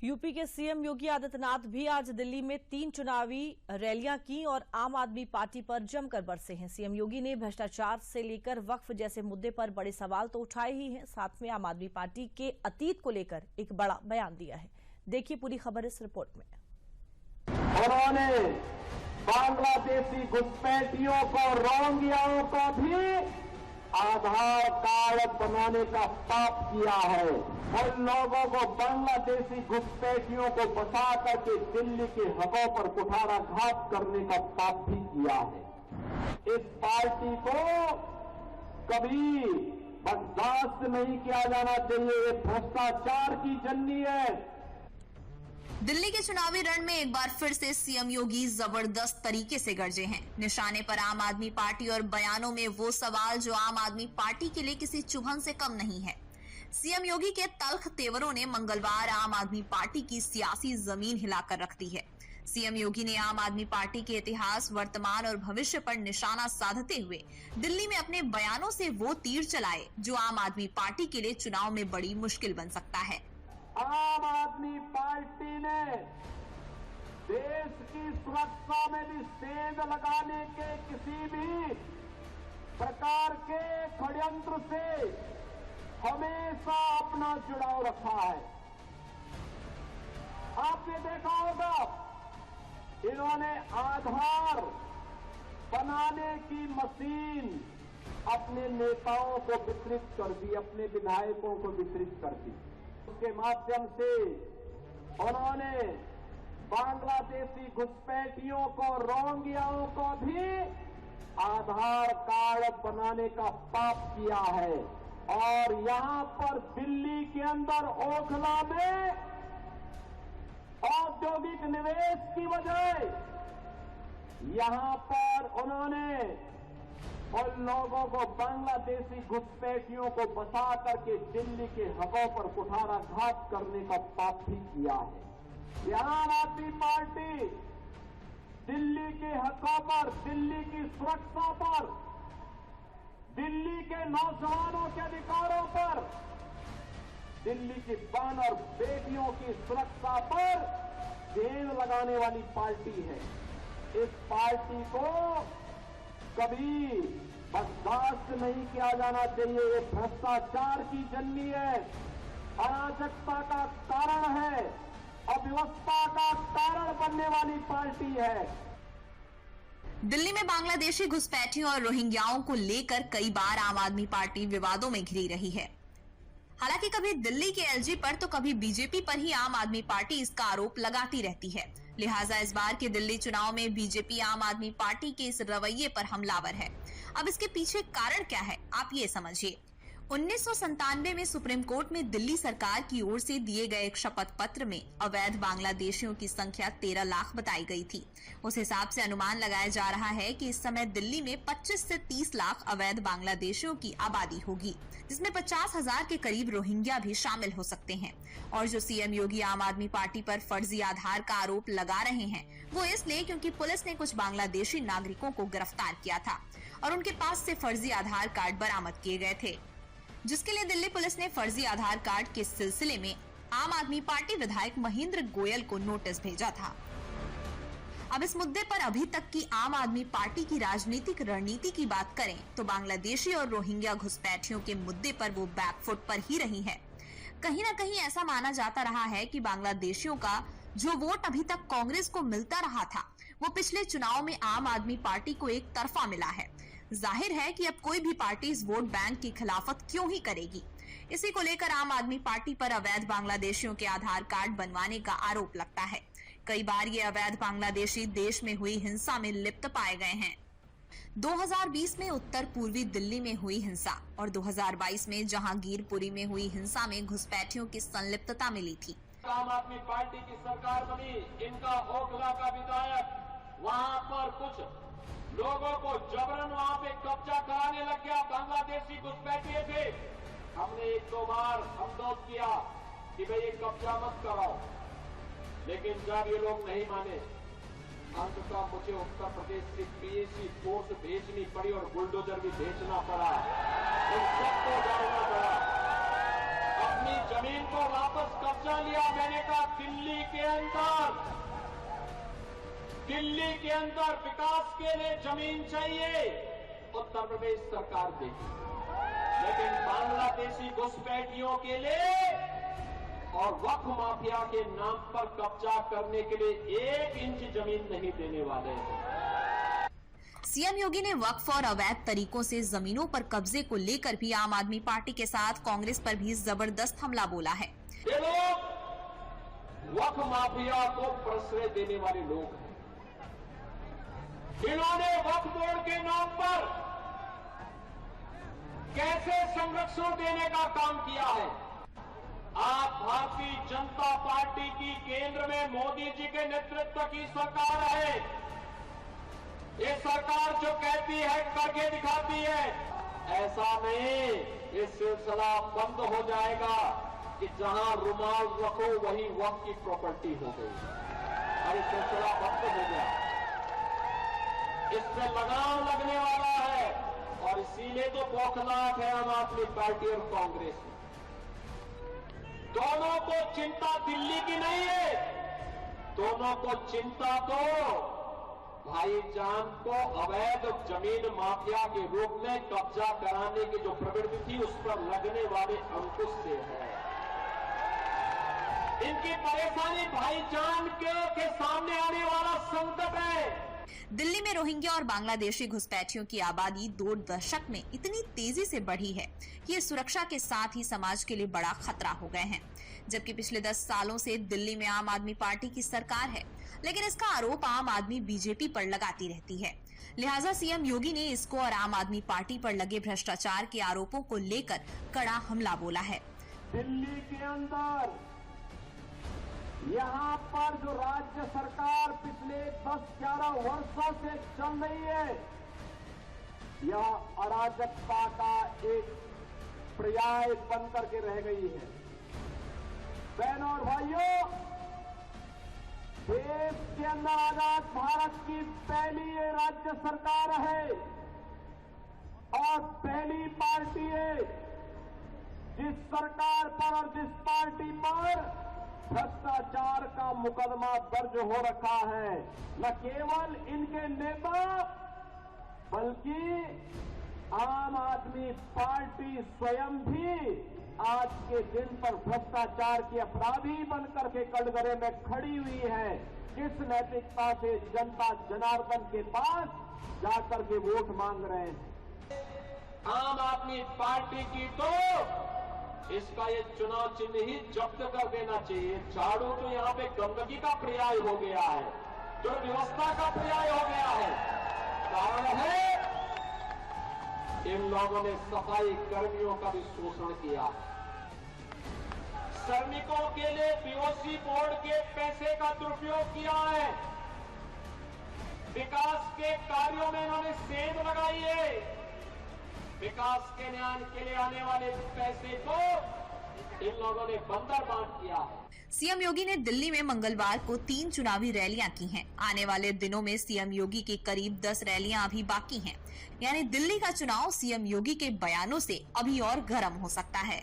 UP के CM Yogi Adityanath भी आज दिल्ली में 3 चुनावी रैलियां की और आम आदमी पार्टी पर जमकर बरसे हैं। सीएम योगी ने भ्रष्टाचार से लेकर वक्फ जैसे मुद्दे पर बड़े सवाल तो उठाए ही हैं, साथ में आम आदमी पार्टी के अतीत को लेकर एक बड़ा बयान दिया है। देखिए पूरी खबर इस रिपोर्ट में। उन्होंने बांग्लादेशी घुसपैठियों को, रोहिंग्याओं को भी आधार कार्ड बनाने का पाप किया है। उन लोगों को, बांग्लादेशी घुसपैठियों को बसा करके दिल्ली के हकों पर कुठाराघात करने का पाप भी किया है। इस पार्टी को कभी बर्दाश्त नहीं किया जाना चाहिए। ये भ्रष्टाचार की जननी है। दिल्ली के चुनावी रण में एक बार फिर से सीएम योगी जबरदस्त तरीके से गरजे हैं। निशाने पर आम आदमी पार्टी और बयानों में वो सवाल जो आम आदमी पार्टी के लिए किसी चुभन से कम नहीं है। सीएम योगी के तल्ख तेवरों ने मंगलवार आम आदमी पार्टी की सियासी जमीन हिलाकर रख दी है। सीएम योगी ने आम आदमी पार्टी के इतिहास, वर्तमान और भविष्य पर निशाना साधते हुए दिल्ली में अपने बयानों से वो तीर चलाए जो आम आदमी पार्टी के लिए चुनाव में बड़ी मुश्किल बन सकता है। आम आदमी पार्टी ने देश की सुरक्षा में भी सेंध लगाने के किसी भी प्रकार के षड्यंत्र से हमेशा अपना जुड़ाव रखा है। आपने देखा होगा, इन्होंने आधार बनाने की मशीन अपने नेताओं को वितरित कर दी, अपने विधायकों को वितरित कर दी। उसके माध्यम से उन्होंने बांग्लादेशी घुसपैठियों को, रोहिंग्याओं को भी आधार कार्ड बनाने का पाप किया है। और यहां पर दिल्ली के अंदर ओखला में औद्योगिक निवेश की वजह यहां पर उन्होंने उन लोगों को, बांग्लादेशी घुसपैठियों को बसा करके दिल्ली के हकों पर कुठाराघात करने का पाप भी किया है। यह आम आदमी पार्टी दिल्ली के हकों पर, दिल्ली की सुरक्षा पर, दिल्ली के नौजवानों के अधिकारों पर, दिल्ली की बहन और बेटियों की सुरक्षा पर सेंध लगाने वाली पार्टी है। इस पार्टी को कभी बर्दाश्त नहीं किया जाना चाहिए। ये भ्रष्टाचार की जननी है, अराजकता का कारण है, अव्यवस्था का कारण बनने वाली पार्टी है। दिल्ली में बांग्लादेशी घुसपैठियों और रोहिंग्याओं को लेकर कई बार आम आदमी पार्टी विवादों में घिरी रही है। हालांकि कभी दिल्ली के एलजी पर तो कभी बीजेपी पर ही आम आदमी पार्टी इसका आरोप लगाती रहती है। लिहाजा इस बार के दिल्ली चुनाव में बीजेपी आम आदमी पार्टी के इस रवैये पर हमलावर है। अब इसके पीछे कारण क्या है, आप ये समझिए। 1997 में सुप्रीम कोर्ट में दिल्ली सरकार की ओर से दिए गए एक शपथ पत्र में अवैध बांग्लादेशियों की संख्या 13 लाख बताई गई थी। उस हिसाब से अनुमान लगाया जा रहा है कि इस समय दिल्ली में 25 से 30 लाख अवैध बांग्लादेशियों की आबादी होगी, जिसमें 50,000 के करीब रोहिंग्या भी शामिल हो सकते हैं। और जो सीएम योगी आम आदमी पार्टी पर फर्जी आधार का आरोप लगा रहे हैं, वो इसलिए क्योंकि पुलिस ने कुछ बांग्लादेशी नागरिकों को गिरफ्तार किया था और उनके पास से फर्जी आधार कार्ड बरामद किए गए थे, जिसके लिए दिल्ली पुलिस ने फर्जी आधार कार्ड के सिलसिले में आम आदमी पार्टी विधायक महेंद्र गोयल को नोटिस भेजा था। अब इस मुद्दे पर अभी तक की आम आदमी पार्टी की राजनीतिक रणनीति की बात करें तो बांग्लादेशी और रोहिंग्या घुसपैठियों के मुद्दे पर वो बैकफुट पर ही रही है। कहीं न कहीं ऐसा माना जाता रहा है कि बांग्लादेशियों का जो वोट अभी तक कांग्रेस को मिलता रहा था, वो पिछले चुनाव में आम आदमी पार्टी को एक तरफा मिला है। जाहिर है कि अब कोई भी पार्टी इस वोट बैंक की खिलाफत क्यों ही करेगी। इसी को लेकर आम आदमी पार्टी पर अवैध बांग्लादेशियों के आधार कार्ड बनवाने का आरोप लगता है। कई बार ये अवैध बांग्लादेशी देश में हुई हिंसा में लिप्त पाए गए हैं। 2020 में उत्तर पूर्वी दिल्ली में हुई हिंसा और 2022 में जहांगीरपुरी में हुई हिंसा में घुसपैठियों की संलिप्तता मिली थी। आम आदमी पार्टी की सरकार बनी, इनका ओखला का विधायक वहां पर कुछ लोगों को जबरन वहां पे कब्जा कराने लग गया। बांग्लादेशी घुसपैठिए थे। हमने 1-2 बार अनुरोध किया कि भाई ये कब्जा मत कराओ, लेकिन जब ये लोग नहीं माने, अंततः मुझे उत्तर प्रदेश से पीएसी फोर्स भेजनी पड़ी और बुलडोजर भी भेजना पड़ा। इन सबको जानना पड़ा। अपनी जमीन को वापस कब्जा मोर्चा लिया। मैंने कहा दिल्ली के अंदर विकास के लिए जमीन चाहिए, उत्तर प्रदेश सरकार देगी, लेकिन बांग्लादेशी घुसपैठियों के लिए और वक्फ माफिया के नाम पर कब्जा करने के लिए 1 इंच जमीन नहीं देने वाले हैं। सीएम योगी ने वक्फ और अवैध तरीकों से जमीनों पर कब्जे को लेकर भी आम आदमी पार्टी के साथ कांग्रेस पर भी जबरदस्त हमला बोला है। ये लोग वक्फ माफिया को प्रश्रय देने वाले लोग हैं। इन्होंने वक्फ बोर्ड के नाम पर कैसे संरक्षण देने का काम किया है। आप भारतीय जनता पार्टी की केंद्र में मोदी जी के नेतृत्व की सरकार है। ये सरकार जो कहती है करके दिखाती है। ऐसा नहीं, ये सिलसिला बंद हो जाएगा कि जहां रुमाल रखो वही वक्फ की प्रॉपर्टी हो गई। और ये सिलसिला बंद हो गया, इससे लगाम लगने वाला है। और इसीलिए तो बौखलाहट है आम आदमी पार्टी और कांग्रेस में। दोनों को चिंता दिल्ली की नहीं है, दोनों को चिंता तो भाईजान को अवैध जमीन माफिया के रूप में कब्जा कराने की जो प्रवृत्ति थी उस पर लगने वाले अंकुश से है। इनकी परेशानी भाईजान के सामने आने वाला संकट है। दिल्ली में रोहिंग्या और बांग्लादेशी घुसपैठियों की आबादी 2 दशक में इतनी तेजी से बढ़ी है कि ये सुरक्षा के साथ ही समाज के लिए बड़ा खतरा हो गए हैं। जबकि पिछले 10 सालों से दिल्ली में आम आदमी पार्टी की सरकार है, लेकिन इसका आरोप आम आदमी बीजेपी पर लगाती रहती है। लिहाजा सीएम योगी ने इसको और आम आदमी पार्टी पर लगे भ्रष्टाचार के आरोपों को लेकर कड़ा हमला बोला है। दिल्ली के अंदर यहाँ पर जो राज्य सरकार पिछले 10-11 वर्षों से चल रही है, यह अराजकता का एक पर्याय बनकर के रह गई है। बहनों और भाइयों, देश के अंदर आजाद भारत की पहली ये राज्य सरकार है और पहली पार्टी है जिस सरकार पर और जिस पार्टी पर भ्रष्टाचार का मुकदमा दर्ज हो रखा है। न केवल इनके नेता बल्कि आम आदमी पार्टी स्वयं भी आज के दिन पर भ्रष्टाचार के अपराधी बनकर के कटघरे में खड़ी हुई है। किस नैतिकता से जनता जनार्दन के पास जाकर के वोट मांग रहे हैं। आम आदमी पार्टी की तो इसका ये चुनाव चिन्ह ही जब्त कर देना चाहिए। झाड़ू तो यहाँ पे गंदगी का पर्याय हो गया है, दुर्व्यवस्था का पर्याय हो गया है। कारण है इन लोगों ने सफाई कर्मियों का भी शोषण किया। श्रमिकों के लिए पीओसी बोर्ड के पैसे का दुरुपयोग किया है। विकास के कार्यों में इन्होंने सेंध लगाई है। विकास के न्याय के लिए आने वाले पैसे को इन लोगों ने बंदर बांट किया है। सीएम योगी ने दिल्ली में मंगलवार को 3 चुनावी रैलियां की हैं। आने वाले दिनों में सीएम योगी की करीब 10 रैलियां अभी बाकी हैं। यानी दिल्ली का चुनाव सीएम योगी के बयानों से अभी और गर्म हो सकता है।